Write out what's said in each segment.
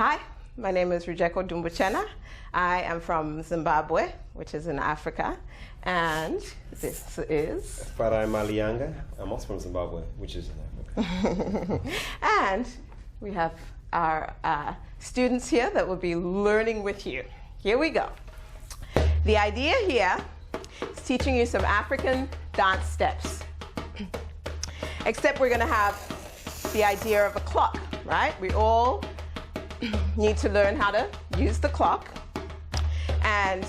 Hi, my name is Rujeko Dumbuchena. I am from Zimbabwe, which is in Africa, and this is... Farai Malianga. I'm also from Zimbabwe, which is in Africa. And we have our students here that will be learning with you. Here we go. The idea here is teaching you some African dance steps. Except we're going to have the idea of a clock, right? We all need to learn how to use the clock. And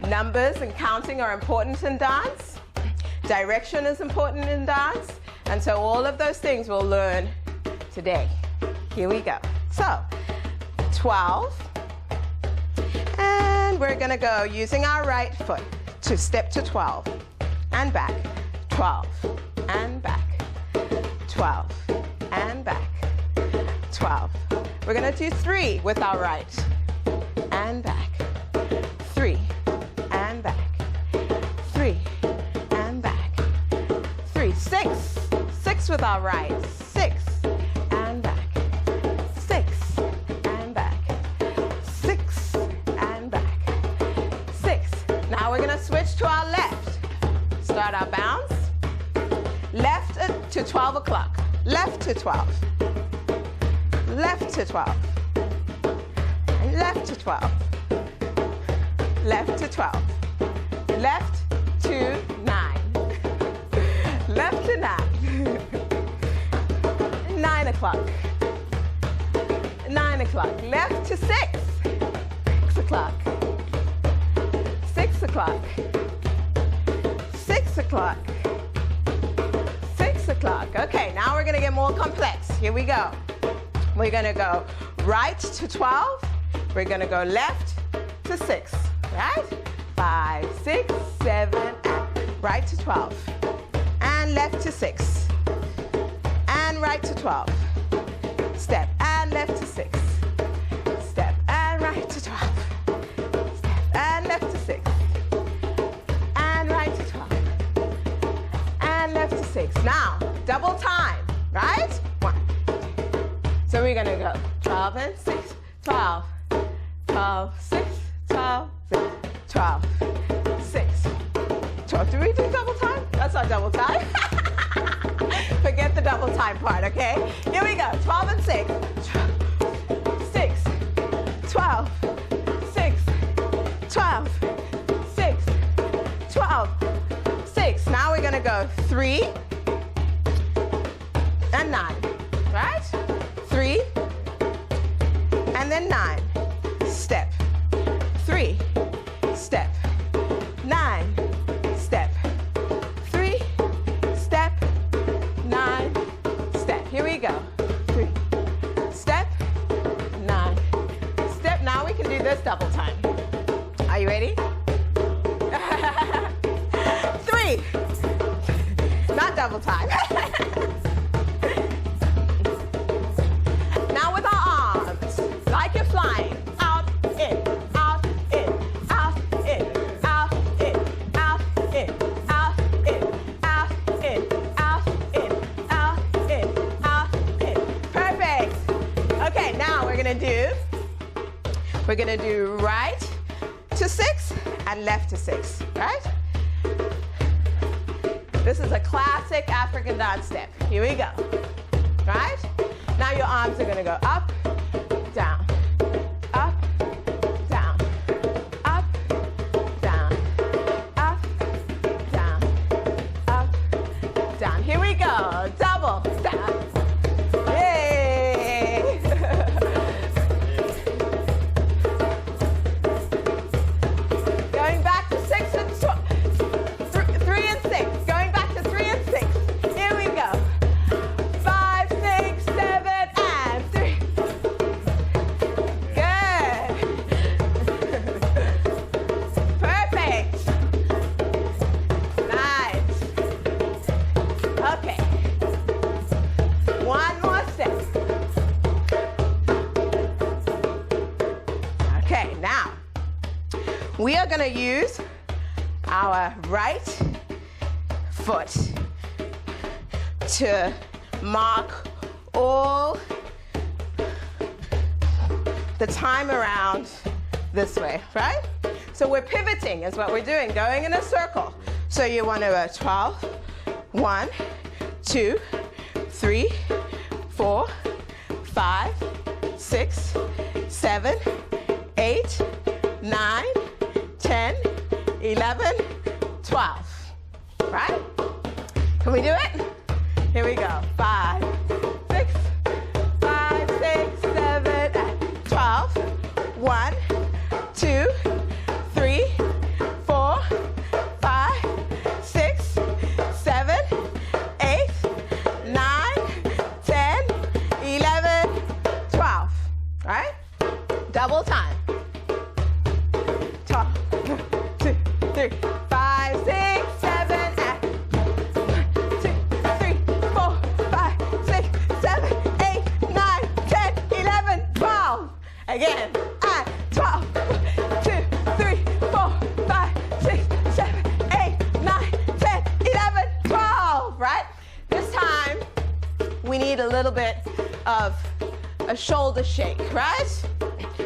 numbers and counting are important in dance. Direction is important in dance. And so all of those things we'll learn today. Here we go. So, 12. And we're going to go using our right foot to step to 12. And back. 12. And back. 12. And back. 12. We're going to do 3 with our right. And back. 3. And back. 3. And back. 3. 6. 6 with our right. 6. And back. 6. And back. 6. And back. 6. Now we're going to switch to our left. Start our bounce. Left to 12 o'clock. Left to 12. Left to 12. Left to 12. Left to 12. Left to 9. Left to 9. 9 o'clock. 9 o'clock. Left to 6. 6 o'clock. 6 o'clock. 6 o'clock. 6 o'clock. Okay, now we're going to get more complex. Here we go. We're going to go right to 12. We're going to go left to 6. Right? 5, 6, 7, and right to 12. And left to 6. And right to 12. Step and left to 6. Step and right to 12. Step and left to 6. And right to 12. And left to 6. Now, double time, right? 1. So we're going to go 12 and 6, 12, 12, 6, 12, 6, 12, 6, 12. Do we do double time? That's not double time. Forget the double time part, okay? Here we go. 12 and 6, 6, 12, 6, 12, 6, 12, 6. Now we're going to go 3 and 9, right? 3 and then 9. Step. 3. Step. 9. Step. 3. Step. 9. Step. Here we go. 3. Step. 9. Step. Now we can do this double time. Are you ready? 3. Not double time. Now with our arms, like you're flying. Out, in, out, in, out, in, out, in, out, in, out, in, out, in, out, in, out, in, out, in. Perfect. Okay, now we're gonna do right to 6 and left to 6, right? This is a classic African dance step. Here we go. Right? Now your arms are gonna go up, down, up, down, up, down, up, down, up, down. Here we go. Double down. Yay! Going back to 6 and 3 and 6. Going back to 3 and 6. Here we go. 5, 6, 7, and 3. Good. Perfect. Nice. Okay. One more step. Okay, now we are going to use our right foot to mark all the time around this way, right? So we're pivoting is what we're doing, going in a circle. So you want to go 12, 1, 2, 3, 4, 5, 6, 7, 8, 9, 10, 11, 12, right? Can we do it? Here we go. 5, 6, 5, 6, 7, 8, 12. 1, 2, 3, 4, 5, 6, 7, 8, 9, 10, 11, 12. Right? Double time. 12, 2, 3, 5, 6, 7, 8. 1, 2, 3, 4, 5, 6, 7, 8, 9, 10, 11, 12. Again. 12, 2, 3, 4, 5, 6, 7, 8, 9, 10, 11, 12, right? This time, we need a little bit of a shoulder shake, right?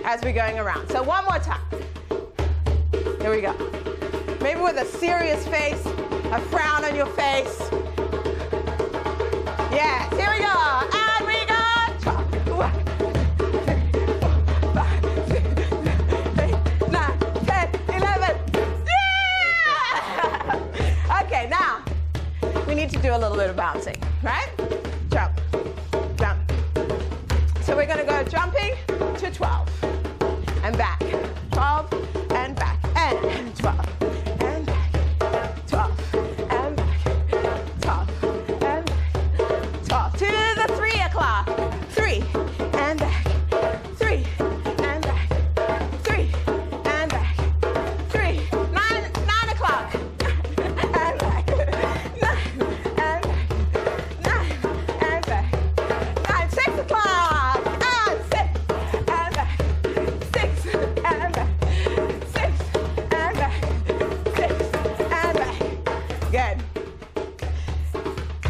As we're going around. So one more time. Here we go. Maybe with a serious face, a frown on your face. Yes, here we go. And we go. 12, 1. Okay, now we need to do a little bit of bouncing, right? Jump, jump. So we're going to go jumping to 12 and back, 12 and back, and 12 and back, 12 and back, 12 and back, 12 to the 3 o'clock, 3 and back, 3 and back, 3 and back, 3, 9 o'clock.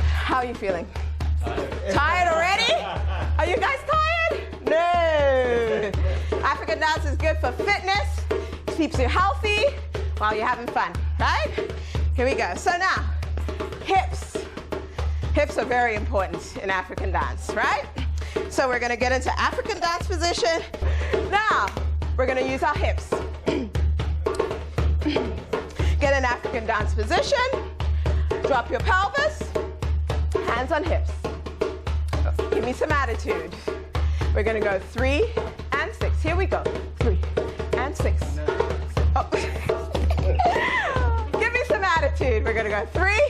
How are you feeling? Tired already? Are you guys tired? No. African dance is good for fitness. Keeps you healthy while you're having fun, right? Here we go. So now, hips. Hips are very important in African dance, right? So we're going to get into African dance position. Now, we're going to use our hips. Get in African dance position. Drop your pelvis. Hands on hips. Give me some attitude. We're going to go 3 and 6. Here we go. 3 and 6. Oh. Give me some attitude. We're going to go 3